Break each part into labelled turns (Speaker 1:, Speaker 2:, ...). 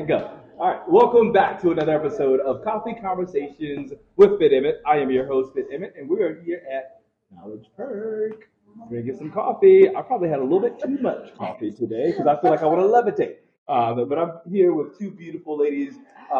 Speaker 1: and go. All right, welcome back to another episode of Coffee Conversations with Fit Emmett. I am your host, Fit Emmett, and we are here at Knowledge Perk drinking some coffee. I probably had a little bit too much coffee today because I feel like I want to levitate. But I'm here with two beautiful ladies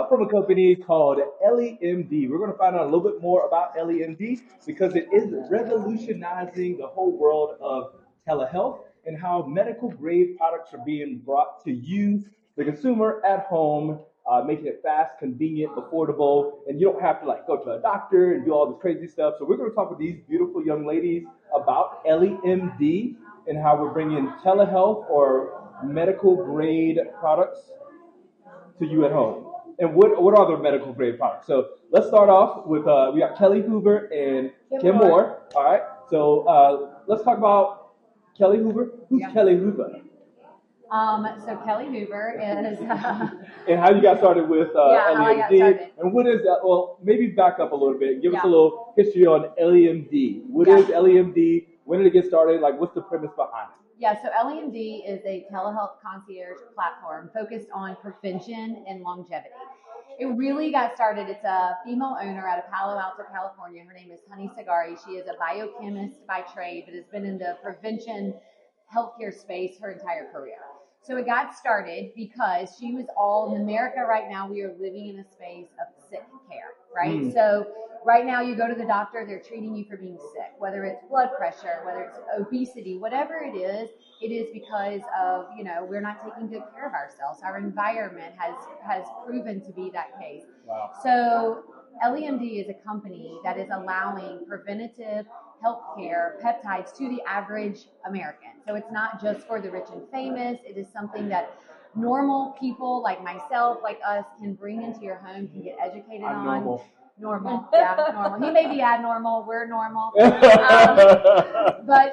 Speaker 1: from a company called EllieMD. We're going to find out a little bit more about EllieMD because it is revolutionizing the whole world of telehealth and how medical grade products are being brought to you, the consumer, at home, making it fast, convenient, affordable, and you don't have to go to a doctor and do all this crazy stuff. So we're going to talk with these beautiful young ladies about EllieMD and how we're bringing telehealth or medical grade products to you at home. And what are the medical grade products? So let's start off with we got Kellie Hoover and Kim Moore. All right. So let's talk about Kellie Hoover. Who's Kellie Hoover?
Speaker 2: So Kellie Hoover is.
Speaker 1: And how you got started with EllieMD? And what is that? Well, maybe back up a little bit. Give us a little history on EllieMD. What is EllieMD? When did it get started? What's the premise behind it?
Speaker 2: Yeah, so EllieMD is a telehealth concierge platform focused on prevention and longevity. It really got started. It's a female owner out of Palo Alto, California. Her name is Honey Sagari. She is a biochemist by trade, but has been in the prevention healthcare space her entire career. So it got started because she was in America right now, we are living in a space of sick care, right? So right now you go to the doctor, they're treating you for being sick, whether it's blood pressure, whether it's obesity, whatever it is because of, we're not taking good care of ourselves. Our environment has proven to be that case.
Speaker 1: Wow.
Speaker 2: So EllieMD is a company that is allowing preventative healthcare peptides to the average American. So it's not just for the rich and famous. It is something that normal people like myself, like us, can bring into your home, can get educated on. Normal. Yeah, normal. He may be abnormal. We're normal. But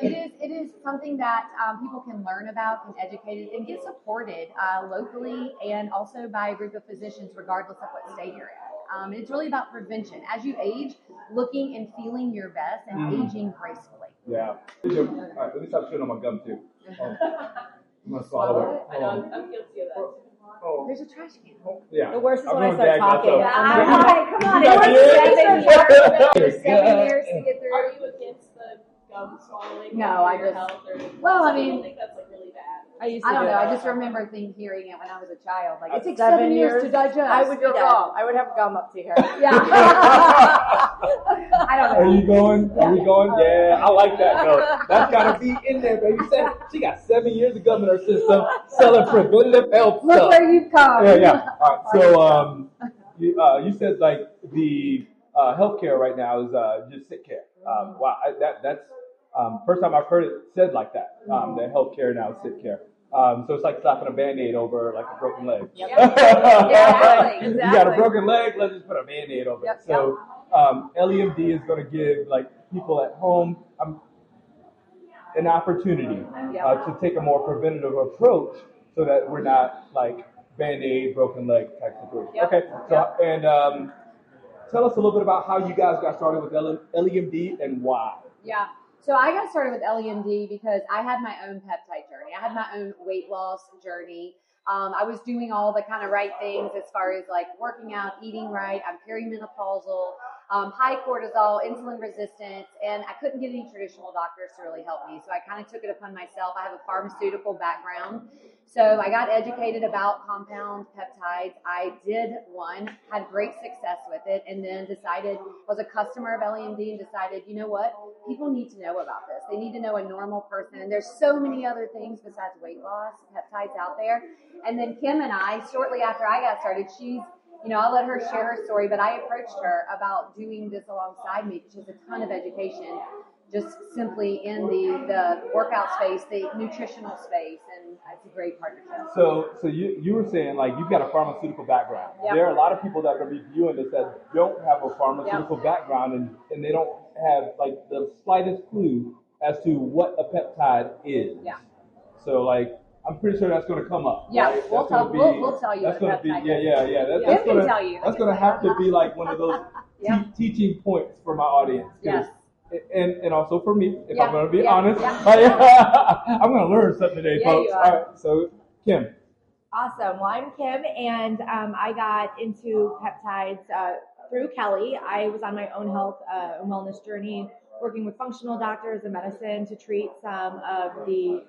Speaker 2: it is something that people can learn about, can educate, and get supported locally and also by a group of physicians, regardless of what state you're in. It's really about prevention. As you age, looking and feeling your best and aging gracefully.
Speaker 1: Yeah. All right, let me stop chewing on my gum, too. I'm going to swallow it.
Speaker 3: I know, I'm guilty of that.
Speaker 2: Oh. There's a trash can.
Speaker 1: Yeah.
Speaker 3: The worst is when I start talking.
Speaker 2: Come on. It was 7 years to get through.
Speaker 3: Are you against the gum swallowing?
Speaker 2: No, I
Speaker 3: your
Speaker 2: just.
Speaker 3: health or,
Speaker 2: Well, I
Speaker 3: some people
Speaker 2: mean,
Speaker 3: think that's really bad.
Speaker 2: I don't know. I just remember hearing it when I was a child. It takes 7 years to digest.
Speaker 4: I would be wrong. I would have gum up to here.
Speaker 2: Yeah. I don't know.
Speaker 1: Are you going? Are we going? Yeah, I like that, though. That's got to be in there, baby. She got 7 years of gum in her system selling preventative health
Speaker 2: Look
Speaker 1: stuff.
Speaker 2: where you've come.
Speaker 1: Yeah. All right. So you said the healthcare right now is just sick care. Wow, that's first time I've heard it said like that. That healthcare now is sick care. So it's like slapping a Band-Aid over a broken leg.
Speaker 2: Yep. Exactly.
Speaker 1: You got a broken leg, let's just put a Band-Aid over it. So EllieMD is going to give people at home an opportunity to take a more preventative approach so that we're not Band-Aid, broken leg type situation.
Speaker 2: Yep.
Speaker 1: Okay. So and tell us a little bit about how you guys got started with EllieMD and why.
Speaker 2: Yeah. So I got started with EllieMD because I had my own peptide journey. I had my own weight loss journey. I was doing all the kind of right things as far as working out, eating right. I'm perimenopausal, high cortisol, insulin resistance, and I couldn't get any traditional doctors to really help me. So I kind of took it upon myself. I have a pharmaceutical background. So I got educated about compound peptides. I did one, had great success with it, and then was a customer of EllieMD and decided, you know what? People need to know about this. They need to know a normal person. And there's so many other things besides weight loss peptides out there. And then Kim and I, shortly after I got started, I'll let her share her story, but I approached her about doing this alongside me, which is a ton of education, just simply in the workout space, the nutritional space, and it's a great partnership.
Speaker 1: So you were saying you've got a pharmaceutical background.
Speaker 2: Yep.
Speaker 1: There are a lot of people that are going to be viewing this that don't have a pharmaceutical background and they don't have the slightest clue as to what a peptide is.
Speaker 2: Yeah.
Speaker 1: So I'm pretty sure that's going to come up.
Speaker 2: Yeah,
Speaker 1: right?
Speaker 2: we'll tell you.
Speaker 1: That's going to be
Speaker 2: tell you.
Speaker 1: That's going to have to be one of those teaching points for my audience.
Speaker 2: Yes.
Speaker 1: And also for me, if I'm going to be honest. I'm going to learn something today, folks.
Speaker 2: You are.
Speaker 1: All right, so Kim,
Speaker 4: Awesome. Well, I'm Kim, and I got into peptides through Kelly. I was on my own health and wellness journey, working with functional doctors and medicine to treat some of the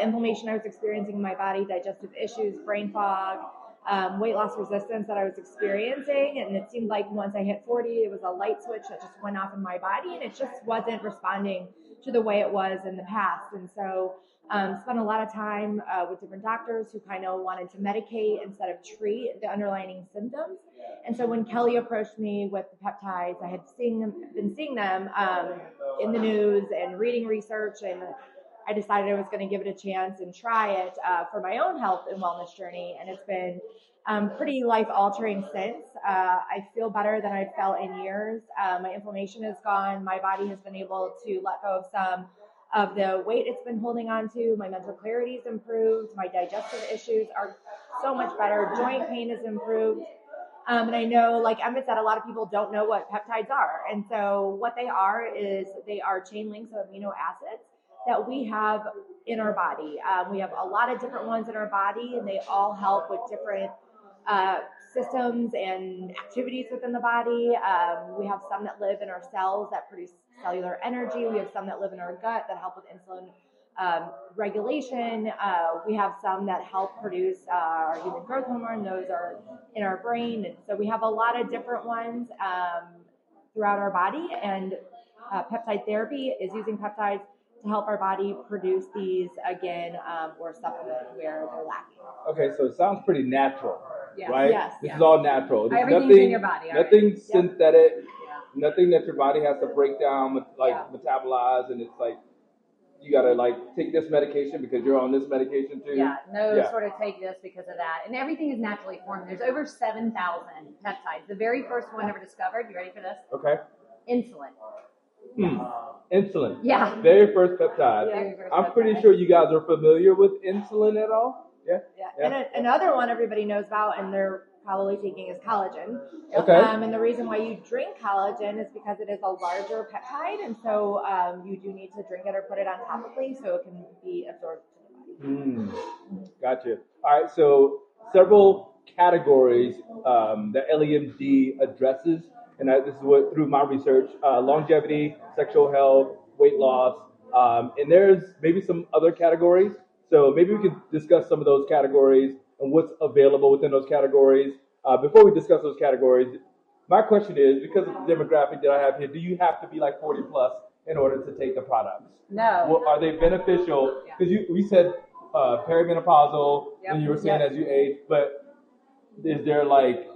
Speaker 4: inflammation I was experiencing in my body, digestive issues, brain fog, weight loss resistance that I was experiencing. And it seemed like once I hit 40, it was a light switch that just went off in my body, and it just wasn't responding to the way it was in the past. And so spent a lot of time with different doctors who kind of wanted to medicate instead of treat the underlying symptoms. And so when Kelly approached me with the peptides, I had been seeing them in the news and reading research, and I decided I was going to give it a chance and try it for my own health and wellness journey. And it's been pretty life-altering since. I feel better than I've felt in years. My inflammation is gone. My body has been able to let go of some of the weight it's been holding on to. My mental clarity's improved. My digestive issues are so much better. Joint pain has improved. And I know, like Emmett said, a lot of people don't know what peptides are. And so what they are is they are chain links of amino acids that we have in our body. We have a lot of different ones in our body, and they all help with different systems and activities within the body. We have some that live in our cells that produce cellular energy. We have some that live in our gut that help with insulin regulation. We have some that help produce our human growth hormone. Those are in our brain. And so we have a lot of different ones throughout our body. And peptide therapy is using peptides to help our body produce these again or supplement where they're lacking.
Speaker 1: Okay, so it sounds pretty natural,
Speaker 2: Yes.
Speaker 1: right?
Speaker 4: Yes.
Speaker 1: This is all natural. There's
Speaker 2: Everything's
Speaker 1: nothing,
Speaker 2: in your body already.
Speaker 1: nothing synthetic,
Speaker 2: Yeah.
Speaker 1: nothing that your body has to break down, metabolize, and it's like you gotta like take this medication because you're on this medication too.
Speaker 2: Yeah, sort of take this because of that. And everything is naturally formed. There's over 7,000 peptides. The very first one ever discovered, you ready for this?
Speaker 1: Okay.
Speaker 2: Insulin.
Speaker 1: Insulin.
Speaker 2: Yeah.
Speaker 1: Very first peptide.
Speaker 2: Very first
Speaker 1: I'm pretty
Speaker 2: peptide.
Speaker 1: sure you guys are familiar with insulin at all. Yeah.
Speaker 4: And another one everybody knows about, and they're probably taking, is collagen.
Speaker 1: Okay.
Speaker 4: And the reason why you drink collagen is because it is a larger peptide, and so you do need to drink it or put it on topically so it can be absorbed to the body.
Speaker 1: Gotcha. All right. So several categories that EllieMD addresses, and this is what through my research: longevity, sexual health, weight loss, and there's maybe some other categories. So maybe we could discuss some of those categories and what's available within those categories. Before we discuss those categories, my question is, because of the demographic that I have here, do you have to be like 40 plus in order to take the products?
Speaker 2: No.
Speaker 1: Well, are they beneficial? Because we said perimenopausal, and you were saying as you age, but is there like,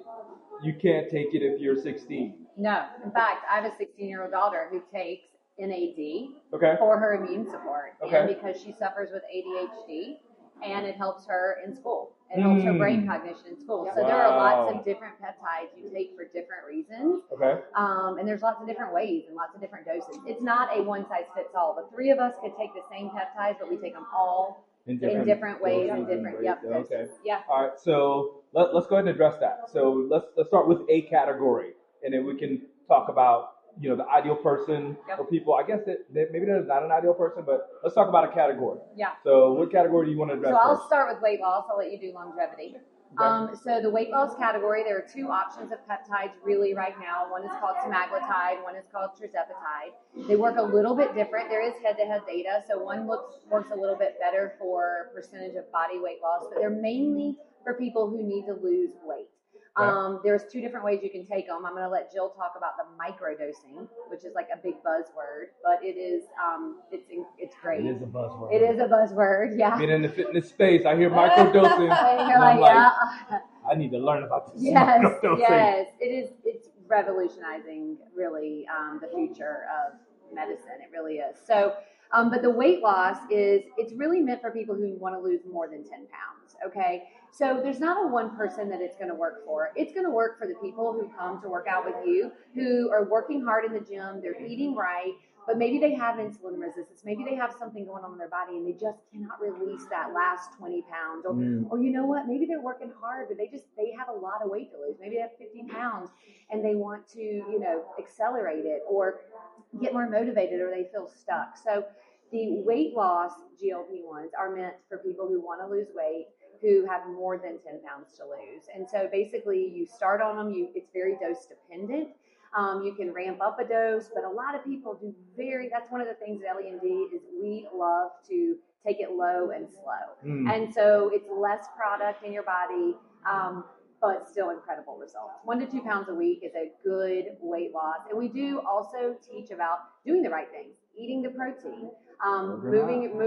Speaker 1: you can't take it if you're 16?
Speaker 2: No. In fact, I have a 16-year-old daughter who takes NAD
Speaker 1: Okay.
Speaker 2: for her immune support.
Speaker 1: Okay.
Speaker 2: And because she suffers with ADHD, and it helps her in school. It helps her brain cognition in school. So there are lots of different peptides you take for different reasons.
Speaker 1: Okay.
Speaker 2: And there's lots of different ways and lots of different doses. It's not a one-size-fits-all. The three of us could take the same peptides, but we take them all in different ways and different doses.
Speaker 1: Okay.
Speaker 2: Yeah.
Speaker 1: All right. So let's go ahead and address that. So let's start with a category, and then we can talk about the ideal person for people. I guess maybe there's not an ideal person, but let's talk about a category.
Speaker 2: Yeah.
Speaker 1: So what category do you want to address
Speaker 2: So I'll
Speaker 1: first?
Speaker 2: start with weight loss. I'll let you do longevity.
Speaker 1: Okay.
Speaker 2: So the weight loss category, there are two options of peptides really right now. One is called semaglutide, one is called tirzepatide. They work a little bit different. There is head-to-head data, so one works a little bit better for percentage of body weight loss, but they're mainly for people who need to lose weight. There's two different ways you can take them. I'm going to let Jill talk about the microdosing, which is like a big buzzword, but it is it's great.
Speaker 1: It is a buzzword.
Speaker 2: It is a buzzword, yeah.
Speaker 1: Being in the fitness space, I hear microdosing.
Speaker 2: And you're
Speaker 1: and I'm
Speaker 2: like,
Speaker 1: I need to learn about this
Speaker 2: yes,
Speaker 1: microdosing.
Speaker 2: yes. It's revolutionizing really the future of medicine. It really is. So, but the weight loss it's really meant for people who want to lose more than 10 pounds. Okay. So there's not a one person that it's going to work for. It's going to work for the people who come to work out with you, who are working hard in the gym, they're eating right, but maybe they have insulin resistance. Maybe they have something going on in their body and they just cannot release that last 20 pounds. Or you know what? Maybe they're working hard, but they have a lot of weight to lose. Maybe they have 15 pounds and they want to, accelerate it or get more motivated, or they feel stuck. So the weight loss GLP-1s are meant for people who want to lose weight, who have more than 10 pounds to lose. And so basically you start on them, it's very dose dependent. You can ramp up a dose, but a lot of people do that's one of the things at EllieMD is we love to take it low and slow. And so it's less product in your body, but still incredible results. 1 to 2 pounds a week is a good weight loss. And we do also teach about doing the right things, eating the protein,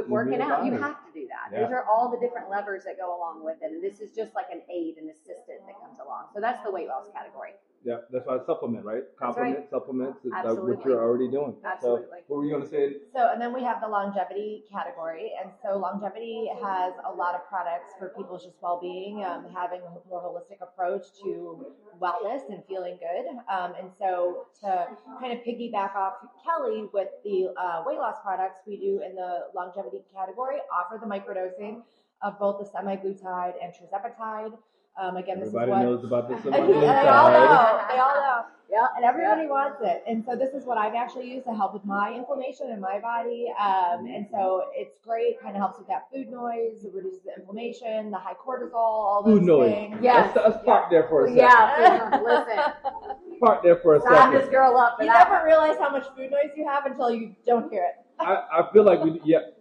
Speaker 2: working out. You have to do that. Those are all the different levers that go along with it. And this is just like an aid, an assistant that comes along. So that's the weight loss category.
Speaker 1: Yeah, that's why it's supplement, right? Complement, supplements, is
Speaker 2: Absolutely.
Speaker 1: what you're already doing.
Speaker 2: Absolutely.
Speaker 1: So what were you going to say?
Speaker 4: So, and then we have the longevity category. And so longevity has a lot of products for people's just well-being, having a more holistic approach to wellness and feeling good. And so to kind of piggyback off Kelly with the weight loss products we do in the longevity category, offer the microdosing of both the semaglutide and tirzepatide. Again,
Speaker 1: Everybody
Speaker 4: this is what
Speaker 1: knows about this.
Speaker 4: they all know. They all know.
Speaker 2: Yeah.
Speaker 4: And everybody wants it. And so this is what I've actually used to help with my inflammation in my body. And so it's great. Kind of helps with that food noise. It reduces the inflammation, the high cortisol, all those
Speaker 1: Food noise.
Speaker 4: things.
Speaker 2: Yes.
Speaker 1: Let's park there for a second.
Speaker 2: Yeah. Listen.
Speaker 1: Park there for a
Speaker 2: Sign this
Speaker 1: second.
Speaker 2: girl up for
Speaker 4: You
Speaker 2: that.
Speaker 4: never realize how much food noise you have until you don't hear it.
Speaker 1: I feel like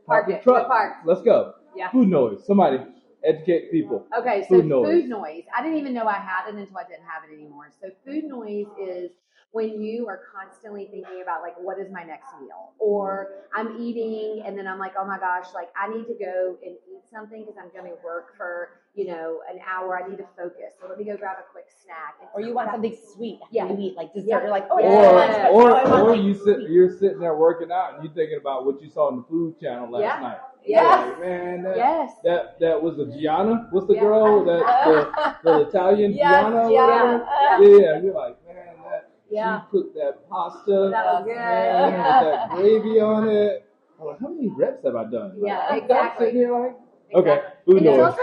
Speaker 1: park the
Speaker 2: it.
Speaker 1: truck.
Speaker 2: Park.
Speaker 1: Let's go.
Speaker 2: Yeah.
Speaker 1: Food noise. Somebody educate people.
Speaker 2: Okay, so
Speaker 1: Food noise.
Speaker 2: food noise. I didn't even know I had it until I didn't have it anymore. So food noise is when you are constantly thinking about like, what is my next meal? Or I'm eating and then I'm like, oh my gosh, like I need to go and eat something because I'm going to work for, an hour. I need to focus. So let me go grab a quick snack.
Speaker 4: Or you want something sweet.
Speaker 2: Yeah.
Speaker 4: You eat like dessert.
Speaker 2: Yeah.
Speaker 4: You're like, oh,
Speaker 2: Yeah.
Speaker 1: Or you're sitting there working out and you're thinking about what you saw on the Food Channel last night.
Speaker 2: Yes.
Speaker 1: Like, man,
Speaker 2: Yes.
Speaker 1: that was the Gianna. What's the
Speaker 2: Yeah.
Speaker 1: girl the Italian
Speaker 4: Yes,
Speaker 1: Gianna?
Speaker 4: Gianna.
Speaker 1: Yeah. You're like, man,
Speaker 2: Yeah.
Speaker 1: she put that pasta,
Speaker 2: That was good.
Speaker 1: man, with that gravy on it. I'm like, how many reps have I done?
Speaker 2: Yeah,
Speaker 1: Like,
Speaker 2: exactly.
Speaker 1: sitting here like,
Speaker 2: Exactly.
Speaker 1: okay, food
Speaker 2: And
Speaker 1: noise.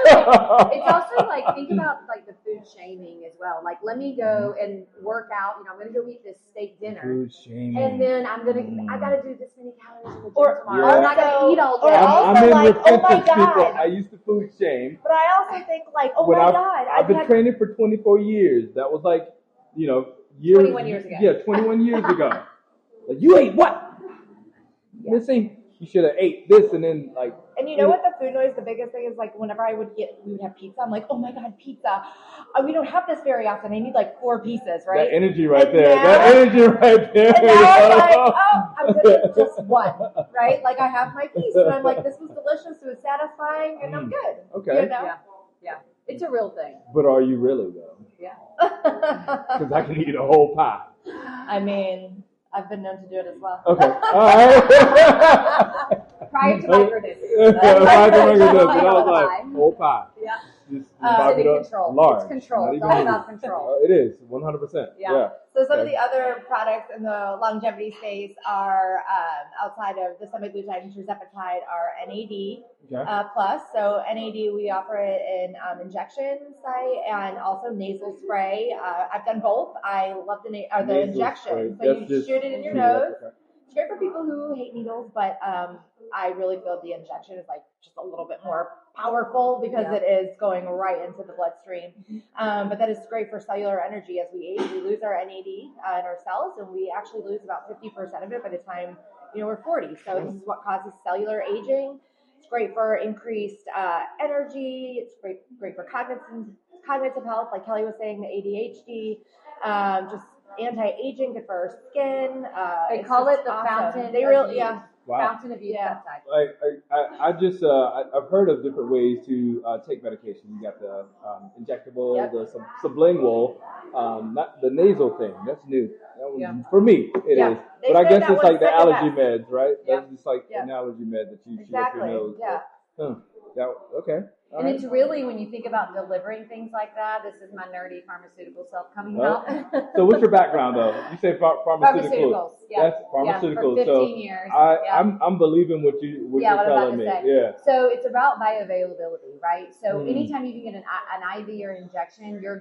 Speaker 2: it's also like think about like the food shaming as well. Like let me go and work out. I'm gonna go eat this steak dinner.
Speaker 1: Food shaming.
Speaker 2: And then I gotta do this many calories in the gym
Speaker 4: Or-
Speaker 2: tomorrow.
Speaker 4: or
Speaker 2: I'm not gonna eat all day.
Speaker 4: or also
Speaker 1: I'm in
Speaker 4: like, oh my
Speaker 1: repentance, people.
Speaker 4: God.
Speaker 1: I used to food shame.
Speaker 4: But I also think like, oh
Speaker 1: When
Speaker 4: my
Speaker 1: I've,
Speaker 4: God.
Speaker 1: I've been training for 24 years. That was like, years.
Speaker 2: 21 years ago.
Speaker 1: Yeah, 21 years ago. Like, you ate what? This ain't, you should have ate this and then like.
Speaker 4: And you know what the food noise, the biggest thing is like whenever we would have pizza, I'm like, oh my God, pizza. We don't have this very often. I need like 4 pieces, right?
Speaker 1: That energy right
Speaker 4: And
Speaker 1: there.
Speaker 4: now-
Speaker 1: That energy right there.
Speaker 4: And now I'm like, oh, I'm going to eat just one, right? Like I have my piece and I'm like, this was delicious, it was satisfying, and I'm good.
Speaker 1: Okay.
Speaker 4: You know?
Speaker 2: Yeah. It's a real thing.
Speaker 1: But are you really though?
Speaker 2: Yeah.
Speaker 1: Because I can eat a whole pie.
Speaker 4: I mean, I've been known to do it as well.
Speaker 1: Okay. All right.
Speaker 2: Prior to microdosing.
Speaker 1: And I was like, whole pie.
Speaker 2: Yeah.
Speaker 1: Just
Speaker 2: Sitting
Speaker 1: it up
Speaker 2: control.
Speaker 1: large.
Speaker 2: It's control.
Speaker 1: Not
Speaker 2: It's
Speaker 1: even
Speaker 2: all
Speaker 1: heavy.
Speaker 2: about control.
Speaker 1: It is 100%.
Speaker 2: Yeah.
Speaker 4: So some of the other products in the longevity space are outside of the semaglutide and tirzepatide are NAD plus. So NAD we offer it in injection site and also nasal spray. I've done both. I love the
Speaker 1: Nasal
Speaker 4: injection.
Speaker 1: spray.
Speaker 4: So you shoot it in your nose. It's great for people who hate needles, but I really feel the injection is like just a little bit more powerful because it is going right into the bloodstream. But that is great for cellular energy. As we age, we lose our NAD in our cells, and we actually lose about 50% of it by the time we're 40. So this is what causes cellular aging. It's great for increased energy. It's great for cognitive health, like Kelly was saying, the ADHD, just anti-aging, good for our skin.
Speaker 2: They call it the
Speaker 4: awesome.
Speaker 2: fountain.
Speaker 4: They
Speaker 2: of
Speaker 4: really,
Speaker 2: youth.
Speaker 1: Wow.
Speaker 2: Fountain of youth peptide.
Speaker 1: I've heard of different ways to take medication. You got the injectable,
Speaker 2: Yep.
Speaker 1: the sublingual, not the nasal thing. That's new. That was, for me, it is.
Speaker 4: They
Speaker 1: But I
Speaker 4: say
Speaker 1: guess
Speaker 4: that
Speaker 1: it's
Speaker 4: one's
Speaker 1: like the
Speaker 4: second
Speaker 1: allergy
Speaker 4: best.
Speaker 1: meds, right?
Speaker 2: Yep.
Speaker 1: That's just like
Speaker 4: Yep.
Speaker 1: an allergy med that you shoot up
Speaker 4: Exactly.
Speaker 1: your nose.
Speaker 4: Yeah.
Speaker 1: Okay. All
Speaker 2: And
Speaker 1: right.
Speaker 2: it's really, when you think about delivering things like that, this is my nerdy pharmaceutical self coming out.
Speaker 1: So what's your background though? You say pharmaceuticals.
Speaker 2: Pharmaceuticals, yeah.
Speaker 1: That's pharmaceuticals.
Speaker 2: Yeah, for 15
Speaker 1: so
Speaker 2: years.
Speaker 1: I'm believing what you're
Speaker 2: what I'm
Speaker 1: telling
Speaker 2: about
Speaker 1: me.
Speaker 2: to say.
Speaker 1: Yeah.
Speaker 2: So it's about bioavailability, right? So anytime you can get an IV or injection, your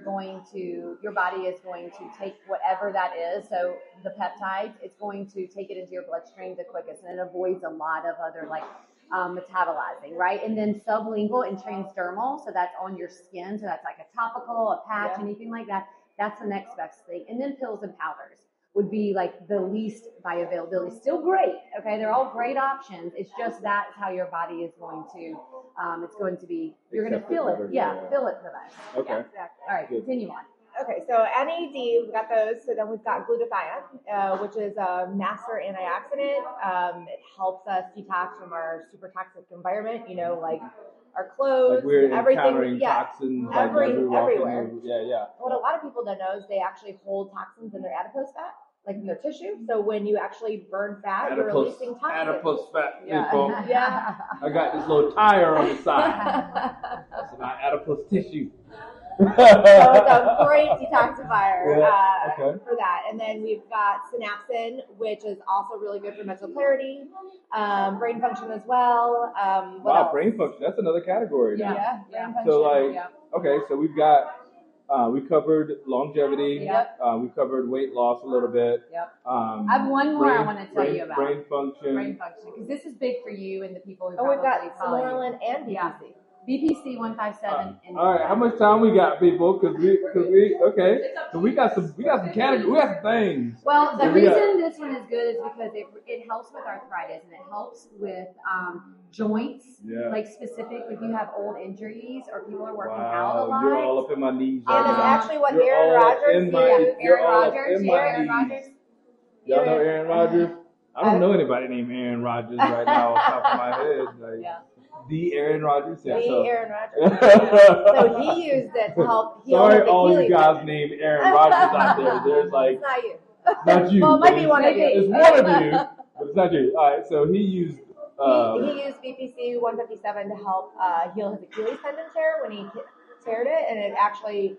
Speaker 2: body is going to take whatever that is. So the peptides, it's going to take it into your bloodstream the quickest, and it avoids a lot of other like metabolizing, right? And then sublingual and transdermal, so that's on your skin, so that's like a topical, a patch, anything like that. That's the next best thing. And then pills and powders would be like the least bioavailability. Still great, okay? They're all great options. It's just that's how your body is going to, it's going to be, you're going to feel it. Feel it the best.
Speaker 1: Okay.
Speaker 2: Yeah, exactly. All right, continue on.
Speaker 4: Okay, so NAD, we've got those. So then we've got glutathione, which is a master antioxidant. It helps us detox from our super toxic environment, like our clothes,
Speaker 1: like we're
Speaker 4: everything.
Speaker 1: encountering toxins
Speaker 4: everywhere.
Speaker 1: Yeah.
Speaker 4: What a lot of people don't know is they actually hold toxins in their adipose fat, like in their tissue. So when you actually burn fat, you're releasing toxins.
Speaker 1: Adipose fat,
Speaker 2: Yeah.
Speaker 1: people.
Speaker 4: Yeah.
Speaker 1: I got this little tire on the side. That's my adipose tissue.
Speaker 4: So it's a great detoxifier for that. And then we've got synapsin, which is also really good for mental clarity, brain function as well.
Speaker 1: Brain function. That's another category now.
Speaker 4: Yeah, brain function.
Speaker 1: So okay, so we've got, we covered longevity.
Speaker 2: Yep.
Speaker 1: We covered weight loss a little bit.
Speaker 2: Yep.
Speaker 1: I
Speaker 2: have one more I want to tell you about.
Speaker 1: Brain function.
Speaker 2: Brain function, because this is big for you and the people who
Speaker 4: we've got
Speaker 2: follow you.
Speaker 4: Snorlin and BPC.
Speaker 2: Yeah. BPC 157.
Speaker 1: All right, how much time we got, people? Cause we okay. So we got some categories. We got some things.
Speaker 2: Well, the reason this one is good is because it helps with arthritis and it helps with joints. Yeah. Like specific if you have old injuries or people are working out a lot.
Speaker 1: You're all up in my knees right
Speaker 4: and
Speaker 1: now.
Speaker 4: it's actually what Aaron Rodgers.
Speaker 2: Aaron Rodgers.
Speaker 1: Y'all know Aaron Rodgers? I don't know anybody named Aaron Rodgers right now off the top of my head. Like, the Aaron Rodgers?
Speaker 4: Aaron Rodgers. So he used it to help heal
Speaker 1: Sorry,
Speaker 4: his
Speaker 1: all you
Speaker 4: Achilles
Speaker 1: guys
Speaker 4: tendon.
Speaker 1: named Aaron Rodgers out there. There's like,
Speaker 4: It's not you.
Speaker 1: Not you.
Speaker 4: Well, it might be one of you.
Speaker 1: It's one of you, but it's not you. All right, so he used...
Speaker 4: he used BPC 157 to help heal his Achilles tendon tear when he teared it, and it actually,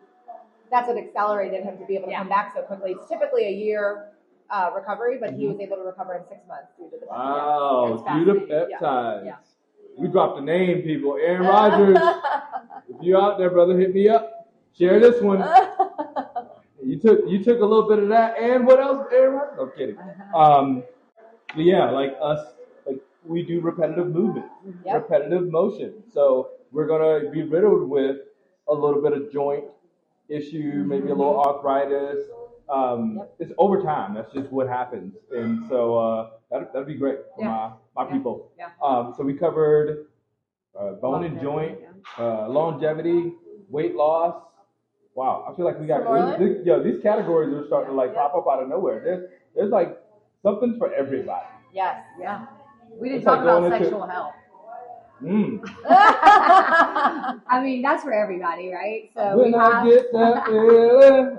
Speaker 4: that's what accelerated him to be able to come back so quickly. It's typically a year recovery, but he was able to recover in 6 months due to the peptide.
Speaker 1: Wow, due to peptides.
Speaker 2: Yeah.
Speaker 1: We dropped a name, people. Aaron Rodgers. If you out there, brother, hit me up. Share this one. You took a little bit of that, and what else, Aaron Rodgers? I'm kidding. But yeah, like us, like we do repetitive movement, repetitive motion. So we're gonna be riddled with a little bit of joint issue, maybe a little arthritis. It's over time. That's just what happens, and so that'd be great for my people.
Speaker 2: Yeah.
Speaker 1: So we covered bone and joint, longevity, weight loss. Wow, I feel like we got these categories are starting to like pop up out of nowhere. There's like something for everybody.
Speaker 4: Yes.
Speaker 2: Yeah. We didn't talk about sexual health. I mean, that's for everybody, right? So
Speaker 1: when I get that feeling.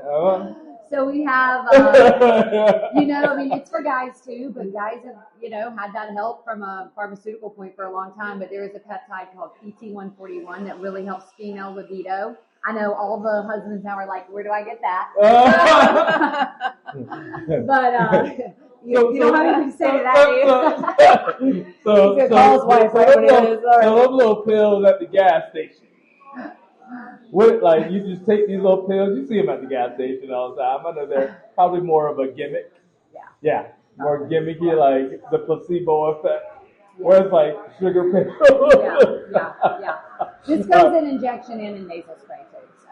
Speaker 2: So we have, I mean, it's for guys too, but guys have, had that help from a pharmaceutical point for a long time. But there is a peptide called PT141 that really helps female libido. I know all the husbands now are like, where do I get that? But you don't have anything to say to that, do you?
Speaker 1: So those little pills at the gas station. What, like, you just take these little pills, you see them at the gas station all the time. I know they're probably more of a gimmick. Yeah, more gimmicky, like the placebo effect. Where it's like sugar pills.
Speaker 2: Yeah. This goes in injection and in nasal spray too. So.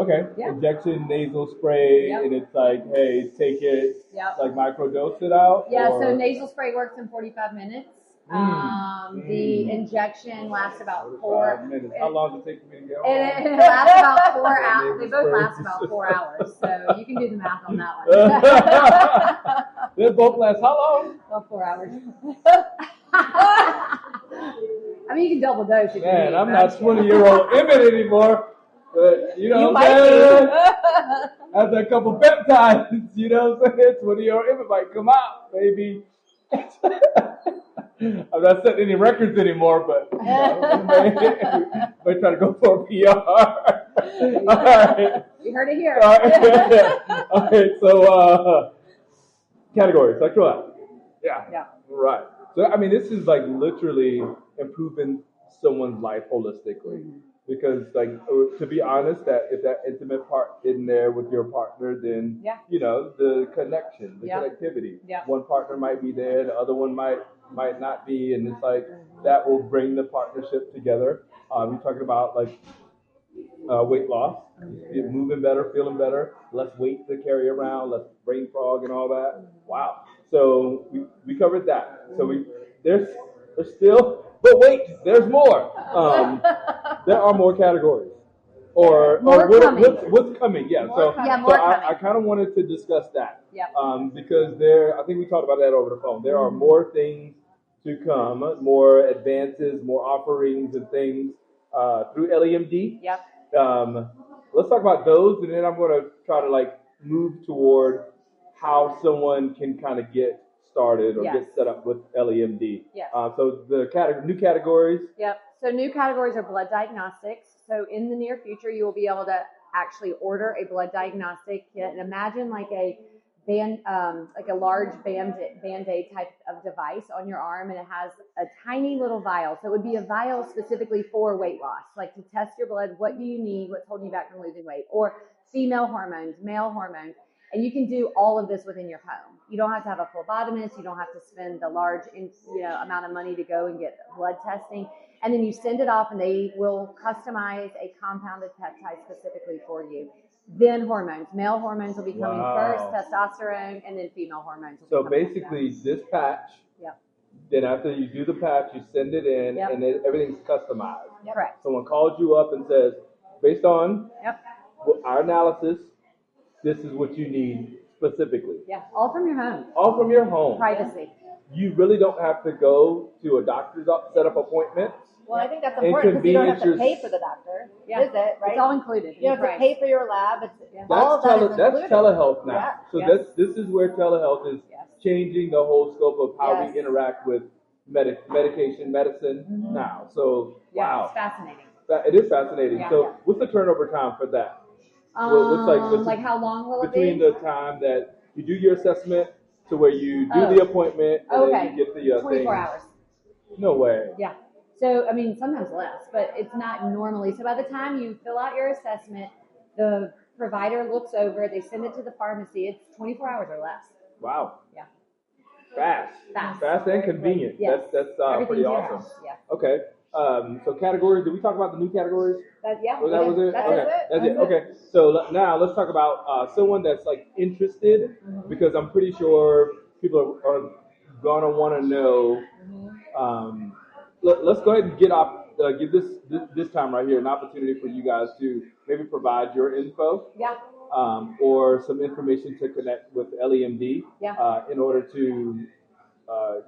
Speaker 1: Okay. Yeah. Injection, nasal spray, and it's like, hey, take it, like microdose it out?
Speaker 2: Yeah, so nasal spray works in 45 minutes. The injection lasts about 4
Speaker 1: minutes. How long does it take for me to go?
Speaker 2: It lasts about 4 hours. They both last about 4 hours, so you can do the math on that one.
Speaker 1: They both last how long?
Speaker 2: About 4 hours. I mean, you can double dose if you need.
Speaker 1: I'm not 20-year-old Emmett anymore, but you know what I'm saying? After a couple peptides, you know what I'm saying? 20-year-old Emmett might come out, baby. I'm not setting any records anymore, but might try to go for a PR. All right.
Speaker 2: You heard it here.
Speaker 1: All right, so categories, sexual health. Yeah. Right. So, I mean, this is like literally improving someone's life holistically. Because, like, to be honest, that if that intimate part in there with your partner, then, the connection, the connectivity. One partner might be there, the other one might might not be, and it's like that will bring the partnership together. You're talking about like weight loss, you're moving better, feeling better, less weight to carry around, less brain fog and all that. Wow. So we covered that. So there's still, but wait, there's more. There are more categories. Or
Speaker 2: More coming.
Speaker 1: what's coming? Yeah.
Speaker 2: More coming. Yeah,
Speaker 1: so
Speaker 2: more
Speaker 1: I
Speaker 2: coming.
Speaker 1: kind of wanted to discuss that.
Speaker 2: Yep.
Speaker 1: Because I think we talked about that over the phone. There are more things to come, more advances, more offerings and things through EllieMD.
Speaker 2: Yep.
Speaker 1: Let's talk about those, and then I'm going to try to like move toward how someone can kind of get started or
Speaker 2: Yes.
Speaker 1: get set up with EllieMD.
Speaker 2: Yes.
Speaker 1: So the new categories.
Speaker 2: Yep. So new categories are blood diagnostics. So in the near future, you will be able to actually order a blood diagnostic kit, and imagine like a like a large Band-Aid type of device on your arm, and it has a tiny little vial. So it would be a vial specifically for weight loss, like to test your blood, what do you need, what's holding you back from losing weight, or female hormones, male hormones. And you can do all of this within your home. You don't have to have a phlebotomist. You don't have to spend the large amount of money to go and get blood testing. And then you send it off, and they will customize a compounded peptide specifically for you. Then hormones. Male hormones will be coming first, testosterone, and then female hormones will be coming
Speaker 1: basically this patch.
Speaker 2: Yep.
Speaker 1: Then after you do the patch, you send it in,
Speaker 2: Yep.
Speaker 1: and then everything's customized.
Speaker 2: Yep. Correct.
Speaker 1: Someone calls you up and says, based on our analysis, this is what you need specifically.
Speaker 2: Yeah, all from your home.
Speaker 1: All from your home.
Speaker 2: Privacy.
Speaker 1: You really don't have to go to a doctor's set up appointments.
Speaker 4: Well, I think that's important because you don't have to pay for the doctor visit, right?
Speaker 2: It's all included.
Speaker 4: You don't have to pay for your lab. It's
Speaker 1: That's
Speaker 4: all of that is
Speaker 1: that's
Speaker 4: included.
Speaker 1: telehealth now.
Speaker 4: Yeah.
Speaker 1: So this is where telehealth is changing the whole scope of how we interact with medicine now. So wow,
Speaker 2: It's fascinating.
Speaker 1: It is fascinating.
Speaker 2: Yeah.
Speaker 1: So what's the turnover time for that?
Speaker 2: Like how long will it be?
Speaker 1: Between the time that you do your assessment to where you do the appointment and then you get the
Speaker 2: 24
Speaker 1: thing.
Speaker 2: hours.
Speaker 1: No way.
Speaker 2: Yeah. So, I mean, sometimes less, but it's not normally. So by the time you fill out your assessment, the provider looks over, they send it to the pharmacy. It's 24 hours or less.
Speaker 1: Wow.
Speaker 2: Yeah.
Speaker 1: Fast and convenient.
Speaker 2: Yes.
Speaker 1: That's pretty awesome.
Speaker 2: Yeah.
Speaker 1: Okay. So categories. Did we talk about the new categories?
Speaker 2: That
Speaker 1: was it?
Speaker 2: That's it.
Speaker 1: Okay. So now let's talk about someone that's like interested, because I'm pretty sure people are gonna want to know. Let's go ahead and give this time right here an opportunity for you guys to maybe provide your info.
Speaker 2: Yeah.
Speaker 1: Or some information to connect with EllieMD. In order to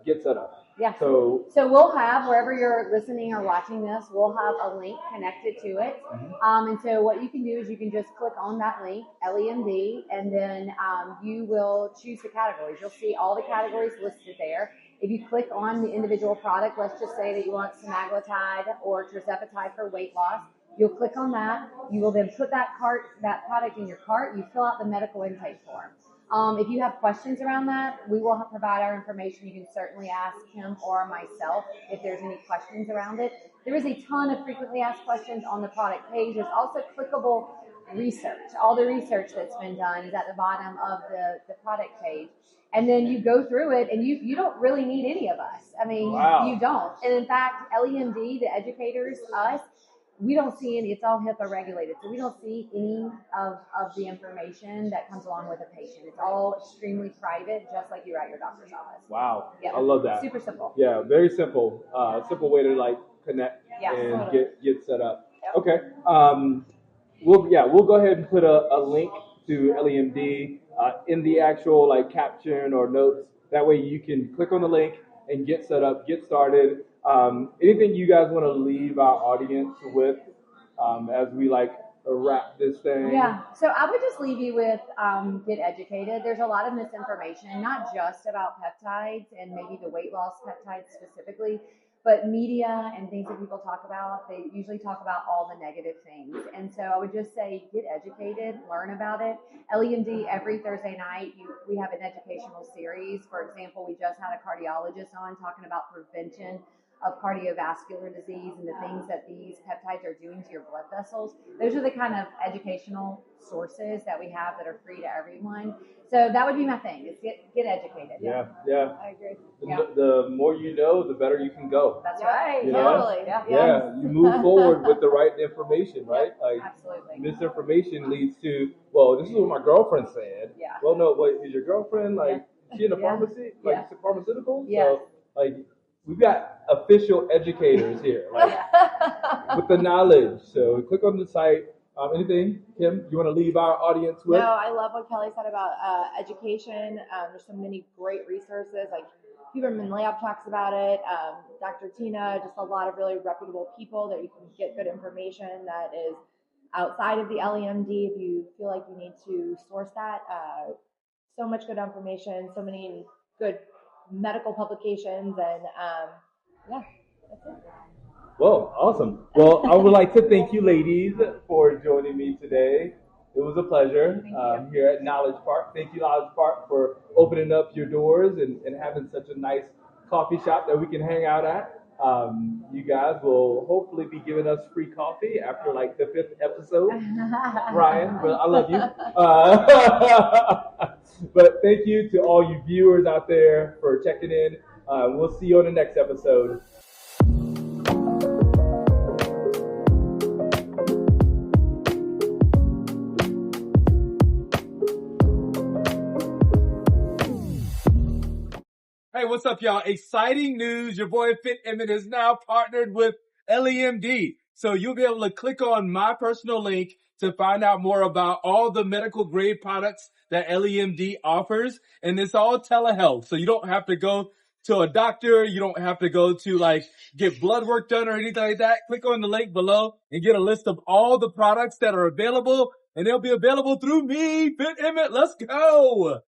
Speaker 1: get set up.
Speaker 2: Yeah.
Speaker 1: So
Speaker 2: we'll have, wherever you're listening or watching this, we'll have a link connected to it. And so what you can do is you can just click on that link, EllieMD, and then you will choose the categories. You'll see all the categories listed there. If you click on the individual product, let's just say that you want semaglutide or tirzepatide for weight loss, you'll click on that. You will then put that product in your cart. You fill out the medical intake form. If you have questions around that, we will provide our information. You can certainly ask him or myself if there's any questions around it. There is a ton of frequently asked questions on the product page. There's also clickable research. All the research that's been done is at the bottom of the product page. And then you go through it, and you don't really need any of us. I mean, you don't. And in fact, EllieMD, the educators, us, we don't see any, it's all HIPAA regulated, so we don't see any of the information that comes along with a patient. It's all extremely private, just like you're at your doctor's office.
Speaker 1: Wow.
Speaker 2: Yeah.
Speaker 1: I love that.
Speaker 2: Super simple.
Speaker 1: Yeah, very simple. Simple way to like connect and get set up. Yep. Okay. We'll go ahead and put a link to EllieMD in the actual like caption or notes. That way you can click on the link and get set up, get started. Anything you guys want to leave our audience with as we like wrap this thing?
Speaker 2: Yeah, so I would just leave you with get educated. There's a lot of misinformation, not just about peptides and maybe the weight loss peptides specifically, but media and things that people talk about, they usually talk about all the negative things. And so I would just say get educated, learn about it. EllieMD, every Thursday night, we have an educational series. For example, we just had a cardiologist on talking about prevention of cardiovascular disease and the things that these peptides are doing to your blood vessels. Those are the kind of educational sources that we have that are free to everyone. So that would be my thing, is get educated.
Speaker 1: Yeah.
Speaker 4: I agree.
Speaker 1: The more you know, the better you can go.
Speaker 2: That's right.
Speaker 1: You know?
Speaker 4: Totally.
Speaker 1: Yeah, you move forward with the right information, right? Like
Speaker 2: Absolutely.
Speaker 1: misinformation leads to, well, this is what my girlfriend said.
Speaker 2: Yeah.
Speaker 1: Well, no, wait, is your girlfriend like is she in a pharmacy? Like
Speaker 2: Yeah.
Speaker 1: pharmaceuticals?
Speaker 2: Yes.
Speaker 1: So like we've got official educators here, like with the knowledge. So click on the site. Anything, Kim, you want to leave our audience with?
Speaker 4: No, I love what Kelly said about education. There's so many great resources. Like Huberman Lab talks about it. Dr. Tina, just a lot of really reputable people that you can get good information that is outside of the EllieMD if you feel like you need to source that. So much good information, so many good medical publications, and yeah, that's it.
Speaker 1: Well, awesome. Well, I would like to thank you ladies for joining me today. It was a pleasure here at Knowledge Park. Thank you, Knowledge Park, for opening up your doors and having such a nice coffee shop that we can hang out at. You guys will hopefully be giving us free coffee after like the 5th episode. Ryan, but I love you. But thank you to all you viewers out there for checking in. We'll see you on the next episode. Hey, what's up, y'all? Exciting news. Your boy Fit Emmett is now partnered with EllieMD. So you'll be able to click on my personal link to find out more about all the medical grade products that EllieMD offers. And it's all telehealth. So you don't have to go to a doctor. You don't have to go to like get blood work done or anything like that. Click on the link below and get a list of all the products that are available. And they'll be available through me, Fit Emmett. Let's go.